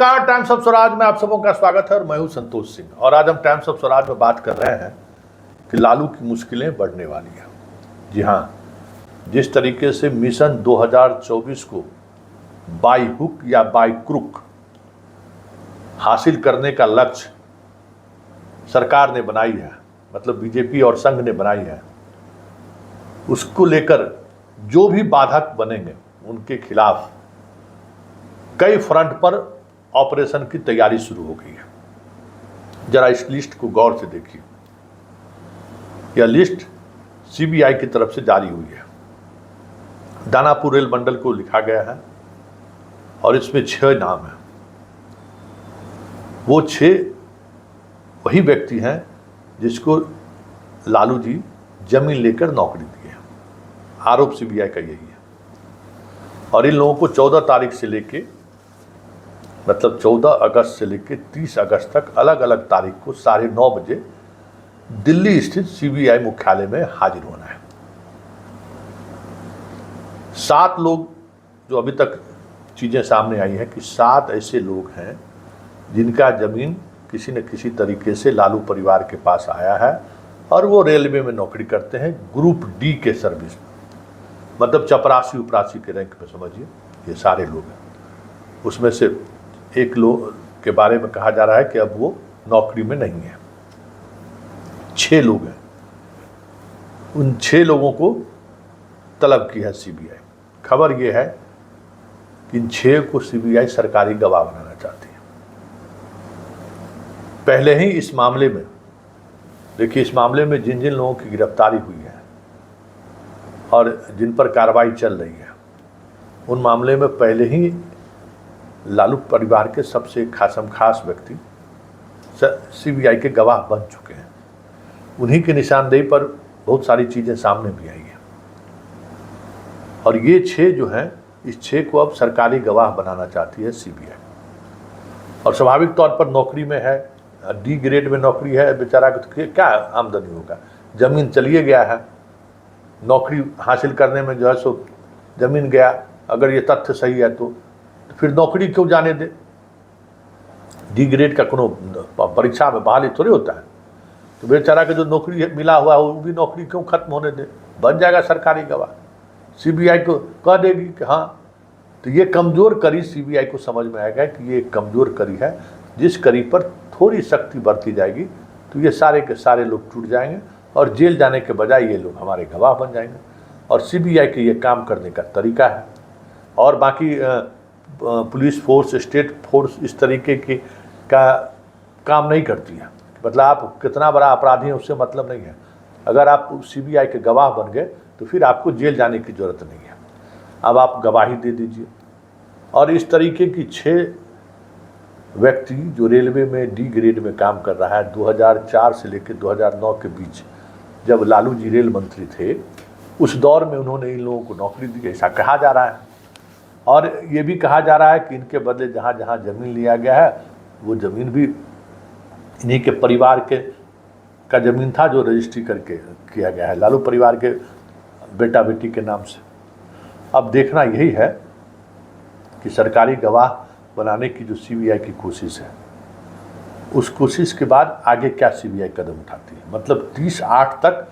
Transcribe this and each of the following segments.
नमस्कार, times of Swaraj में आप सबों का स्वागत है और मैं हूं संतोष सिंह। और आज हम टाइम्स ऑफ स्वराज में बात कर रहे हैं कि लालू की मुश्किलें बढ़ने वाली हैं। जी हां, जिस तरीके से मिशन 2024 को बाई हुक या बाई क्रुक हासिल करने का लक्ष्य सरकार ने बनाई है, मतलब बीजेपी और संघ ने बनाई है, उसको लेकर जो भी बाधक बनेंगे उनके खिलाफ कई फ्रंट पर ऑपरेशन की तैयारी शुरू हो गई है। जरा इस लिस्ट को गौर से देखिए। यह लिस्ट सीबीआई की तरफ से जारी हुई है। दानापुर रेल मंडल को लिखा गया है और इसमें 6 नाम हैं। वो 6 वही व्यक्ति हैं जिसको लालू जी जमीन लेकर नौकरी दिए। आरोप सीबीआई का यही है। और इन लोगों को 14 तारीख से लेके, मतलब 14 अगस्त से लेकर 30 अगस्त तक अलग अलग तारीख को 9:30 बजे दिल्ली स्थित सीबीआई मुख्यालय में हाजिर होना है। 7 लोग, जो अभी तक चीज़ें सामने आई हैं कि 7 ऐसे लोग हैं जिनका जमीन किसी न किसी तरीके से लालू परिवार के पास आया है और वो रेलवे में नौकरी करते हैं, ग्रुप डी के सर्विस में, मतलब चपरासी उपरासी के रैंक में समझिए। ये सारे लोग हैं। उसमें से एक लोग के बारे में कहा जा रहा है कि अब वो नौकरी में नहीं है। 6 लोग हैं। उन 6 लोगों को तलब की है सीबीआई। खबर ये है कि इन 6 को सीबीआई सरकारी गवाह बनाना चाहती है। पहले ही इस मामले में देखिए, इस मामले में जिन जिन लोगों की गिरफ्तारी हुई है और जिन पर कार्रवाई चल रही है, उन मामले में पहले ही लालू परिवार के सबसे खास व्यक्ति सीबीआई के गवाह बन चुके हैं। उन्हीं की निशानदेही पर बहुत सारी चीज़ें सामने भी आई हैं। और ये 6 जो हैं, इस 6 को अब सरकारी गवाह बनाना चाहती है सीबीआई। और स्वाभाविक तौर पर नौकरी में है, डी ग्रेड में नौकरी है, बेचारा को क्या आमदनी होगा। ज़मीन चलिए गया है, नौकरी हासिल करने में जो है सो ज़मीन गया। अगर ये तथ्य सही है तो फिर नौकरी क्यों जाने दे। डी ग्रेड का कोनो परीक्षा में बहाली थोड़ी होता है। तो बेचारा के जो नौकरी मिला हुआ है वो भी नौकरी क्यों खत्म होने दे, बन जाएगा सरकारी गवाह। सीबीआई को कह देगी कि हाँ। तो ये कमज़ोर कड़ी सीबीआई को समझ में आएगा कि ये कमज़ोर कड़ी है, जिस कड़ी पर थोड़ी सख्ती बरती जाएगी तो ये सारे के सारे लोग टूट जाएंगे और जेल जाने के बजाय ये लोग हमारे गवाह बन जाएंगे। और सीबीआई के ये काम करने का तरीका है। और बाकी पुलिस फोर्स, स्टेट फोर्स इस तरीके की का काम नहीं करती है। मतलब आप कितना बड़ा अपराधी हैं उससे मतलब नहीं है। अगर आप सीबीआई के गवाह बन गए तो फिर आपको जेल जाने की ज़रूरत नहीं है। अब आप गवाही दे दीजिए। और इस तरीके की 6 व्यक्ति जो रेलवे में डी ग्रेड में काम कर रहा है, 2004 से लेकर 2009 के बीच जब लालू जी रेल मंत्री थे, उस दौर में उन्होंने इन लोगों को नौकरी दी, ऐसा कहा जा रहा है। और ये भी कहा जा रहा है कि इनके बदले जहाँ जहाँ ज़मीन लिया गया है वो ज़मीन भी इन्हीं के परिवार का ज़मीन था, जो रजिस्ट्री करके किया गया है लालू परिवार के बेटा बेटी के नाम से। अब देखना यही है कि सरकारी गवाह बनाने की जो सीबीआई की कोशिश है, उस कोशिश के बाद आगे क्या सीबीआई कदम उठाती है। मतलब 30/8 तक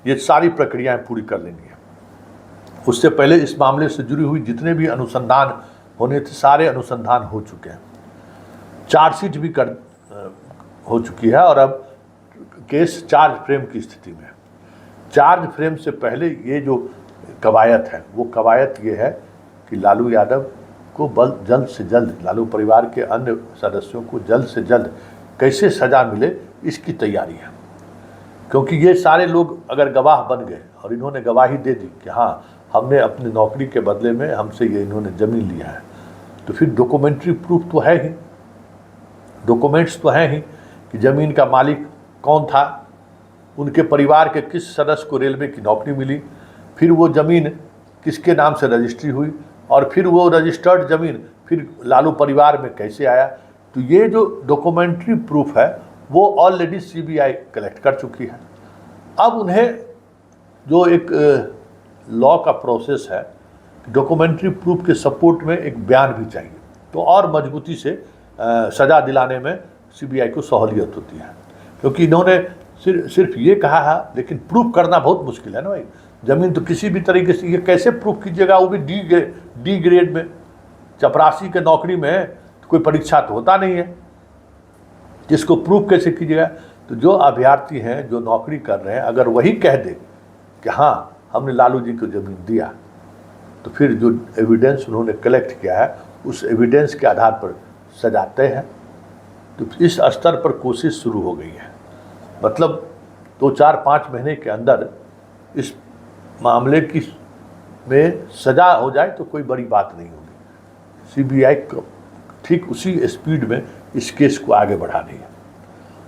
ये सारी प्रक्रियाएं पूरी कर लेनी है। उससे पहले इस मामले से जुड़ी हुई जितने भी अनुसंधान होने थे, सारे अनुसंधान हो चुके हैं। चार्जशीट भी हो चुकी है और अब केस चार्ज फ्रेम की स्थिति में है। चार्ज फ्रेम से पहले ये जो कवायद है, वो कवायद ये है कि लालू यादव को जल्द से जल्द, लालू परिवार के अन्य सदस्यों को जल्द से जल्द कैसे सज़ा मिले, इसकी तैयारी है। क्योंकि ये सारे लोग अगर गवाह बन गए और इन्होंने गवाही दे दी कि हाँ हमने अपनी नौकरी के बदले में हमसे ये इन्होंने ज़मीन लिया है, तो फिर डॉक्यूमेंट्री प्रूफ तो है ही, डॉक्यूमेंट्स तो हैं ही कि ज़मीन का मालिक कौन था, उनके परिवार के किस सदस्य को रेलवे की नौकरी मिली, फिर वो ज़मीन किसके नाम से रजिस्ट्री हुई और फिर वो रजिस्टर्ड ज़मीन फिर लालू परिवार में कैसे आया। तो ये जो डॉक्यूमेंट्री प्रूफ है वो ऑलरेडी सीबीआई कलेक्ट कर चुकी है। अब उन्हें जो एक लॉ का प्रोसेस है, डॉक्यूमेंट्री प्रूफ के सपोर्ट में एक बयान भी चाहिए, तो और मजबूती से सज़ा दिलाने में सीबीआई को सहूलियत होती है, क्योंकि इन्होंने सिर्फ ये कहा है, लेकिन प्रूफ करना बहुत मुश्किल है ना भाई। ज़मीन तो किसी भी तरीके से ये कैसे प्रूफ कीजिएगा, वो भी डी ग्रेड में। चपरासी के नौकरी में तो कोई परीक्षा तो होता नहीं है, जिसको प्रूफ कैसे कीजिएगा। तो जो अभ्यर्थी हैं जो नौकरी कर रहे हैं, अगर वही कह दे कि हाँ हमने लालू जी को ज़मीन दिया, तो फिर जो एविडेंस उन्होंने कलेक्ट किया है उस एविडेंस के आधार पर सजा तय है। तो इस स्तर पर कोशिश शुरू हो गई है। मतलब 2-4-5 महीने के अंदर इस मामले की में सजा हो जाए तो कोई बड़ी बात नहीं होगी। सीबीआई को ठीक उसी स्पीड में इस केस को आगे बढ़ा रही है,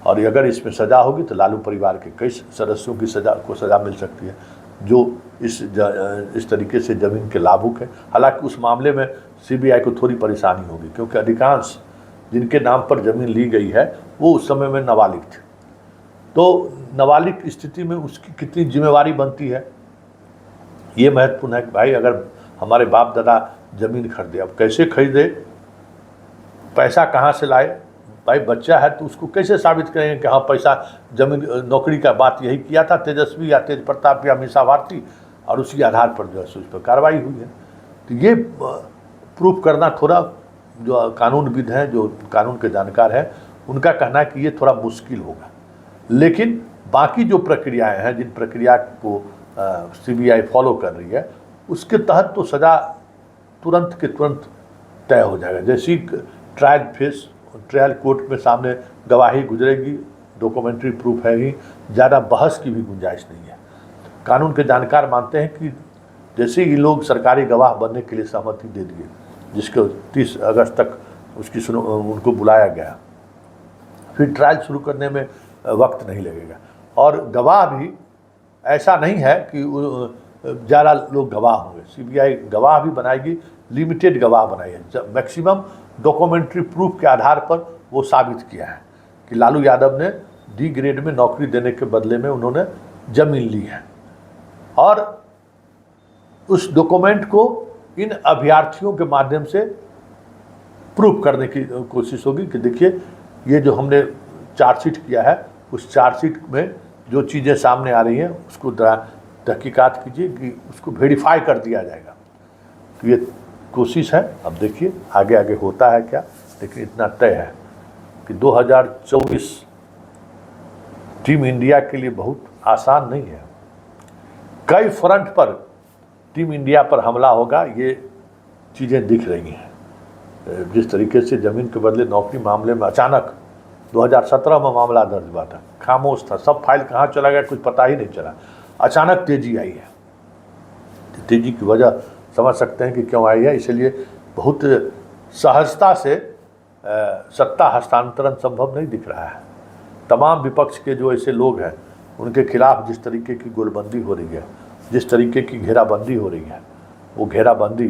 और अगर इसमें सजा होगी तो लालू परिवार के कई सदस्यों की सजा मिल सकती है जो इस तरीके से ज़मीन के लाभुक है। हालांकि उस मामले में सीबीआई को थोड़ी परेशानी होगी, क्योंकि अधिकांश जिनके नाम पर ज़मीन ली गई है वो उस समय में नाबालिग थे। तो नाबालिग स्थिति में उसकी कितनी जिम्मेवारी बनती है, ये महत्वपूर्ण है कि भाई अगर हमारे बाप दादा ज़मीन खरीदे, अब कैसे खरीदे, पैसा कहाँ से लाए, भाई बच्चा है तो उसको कैसे साबित करेंगे कि हाँ पैसा जमीन नौकरी का बात यही किया था तेजस्वी या तेज प्रताप या मीसा भारती, और उसी आधार पर जो है उस पर कार्रवाई हुई है। तो ये प्रूफ करना थोड़ा, जो कानूनविद हैं, जो कानून के जानकार हैं, उनका कहना है कि ये थोड़ा मुश्किल होगा। लेकिन बाकी जो प्रक्रियाएं हैं, जिन प्रक्रिया को सीबीआई फॉलो कर रही है, उसके तहत तो सज़ा तुरंत के तुरंत तय हो जाएगा। जैसी ट्रायल कोर्ट में सामने गवाही गुजरेगी, डॉक्यूमेंट्री प्रूफ है ही, ज़्यादा बहस की भी गुंजाइश नहीं है। कानून के जानकार मानते हैं कि जैसे ही लोग सरकारी गवाह बनने के लिए सहमति दे दिए, जिसको 30 अगस्त तक उनको बुलाया गया, फिर ट्रायल शुरू करने में वक्त नहीं लगेगा। और गवाह भी ऐसा नहीं है कि ज़्यादा लोग गवाह होंगे, सीबीआई गवाह भी बनाएगी, लिमिटेड गवाह बनाई है। मैक्सिमम डॉक्यूमेंट्री प्रूफ के आधार पर वो साबित किया है कि लालू यादव ने डी ग्रेड में नौकरी देने के बदले में उन्होंने ज़मीन ली है। और उस डॉक्यूमेंट को इन अभ्यर्थियों के माध्यम से प्रूफ करने की कोशिश होगी कि देखिए ये जो हमने चार्जशीट किया है, उस चार्जशीट में जो चीज़ें सामने आ रही हैं उसको तहकीकात कीजिए कि उसको वेरीफाई कर दिया जाएगा। तो ये कोशिश है। अब देखिए आगे आगे होता है क्या, लेकिन इतना तय है कि 2024 टीम इंडिया के लिए बहुत आसान नहीं है। कई फ्रंट पर टीम इंडिया पर हमला होगा, ये चीज़ें दिख रही हैं। जिस तरीके से ज़मीन के बदले नौकरी मामले में अचानक 2017 में मामला दर्ज हुआ था, खामोश था, सब फाइल कहाँ चला गया कुछ पता ही नहीं चला, अचानक तेजी आई है। तेजी की वजह समझ सकते हैं कि क्यों आई है, इसलिए बहुत सहजता से सत्ता हस्तांतरण संभव नहीं दिख रहा है। तमाम विपक्ष के जो ऐसे लोग हैं उनके खिलाफ जिस तरीके की गोलबंदी हो रही है, जिस तरीके की घेराबंदी हो रही है, वो घेराबंदी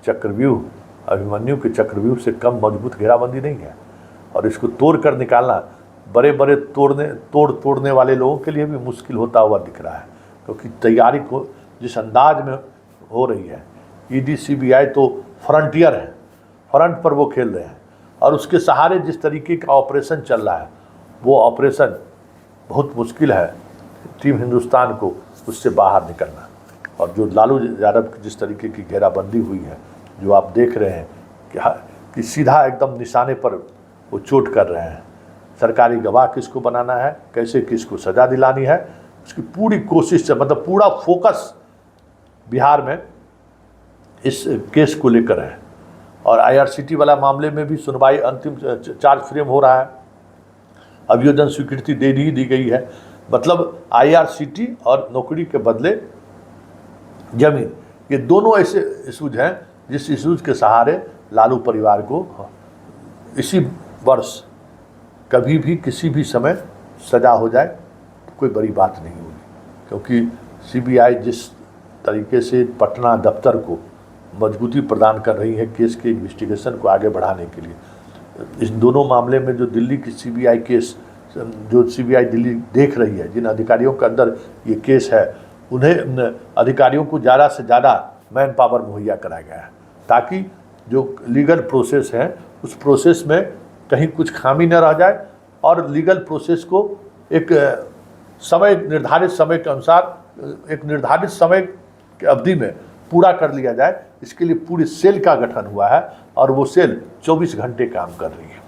चक्रव्यूह, अभिमन्यु के चक्रव्यूह से कम मजबूत घेराबंदी नहीं है। और इसको तोड़ कर निकालना बड़े बड़े तोड़ने वाले लोगों के लिए भी मुश्किल होता हुआ दिख रहा है, क्योंकि तैयारी को जिस अंदाज में हो रही है, ईडी सीबीआई तो फ्रंटियर है, फ्रंट पर वो खेल रहे हैं, और उसके सहारे जिस तरीके का ऑपरेशन चल रहा है वो ऑपरेशन बहुत मुश्किल है टीम हिंदुस्तान को उससे बाहर निकलना। और जो लालू यादव की जिस तरीके की घेराबंदी हुई है, जो आप देख रहे हैं कि सीधा एकदम निशाने पर वो चोट कर रहे हैं, सरकारी गवाह किसको बनाना है, कैसे किसको सज़ा दिलानी है, उसकी पूरी कोशिश से, मतलब पूरा फोकस बिहार में इस केस को लेकर है। और आईआरसीटी वाला मामले में भी सुनवाई अंतिम चार्ज फ्रेम हो रहा है, अभियोजन स्वीकृति दे दी गई है। मतलब आईआरसीटी और नौकरी के बदले जमीन, ये दोनों ऐसे इशूज हैं जिस इशूज के सहारे लालू परिवार को इसी वर्ष कभी भी किसी भी समय सजा हो जाए तो कोई बड़ी बात नहीं होगी, क्योंकि सीबीआई जिस तरीके से पटना दफ्तर को मजबूती प्रदान कर रही है केस के इन्वेस्टिगेशन को आगे बढ़ाने के लिए, इस दोनों मामले में जो दिल्ली की सीबीआई केस, जो सीबीआई दिल्ली देख रही है, जिन अधिकारियों के अंदर ये केस है, उन्हें अधिकारियों को ज़्यादा से ज़्यादा मैन पावर मुहैया कराया गया है, ताकि जो लीगल प्रोसेस है उस प्रोसेस में कहीं कुछ खामी न रह जाए और लीगल प्रोसेस को एक निर्धारित समय के अनुसार एक निर्धारित समय की अवधि में पूरा कर लिया जाए। इसके लिए पूरी सेल का गठन हुआ है और वो सेल 24 घंटे काम कर रही है।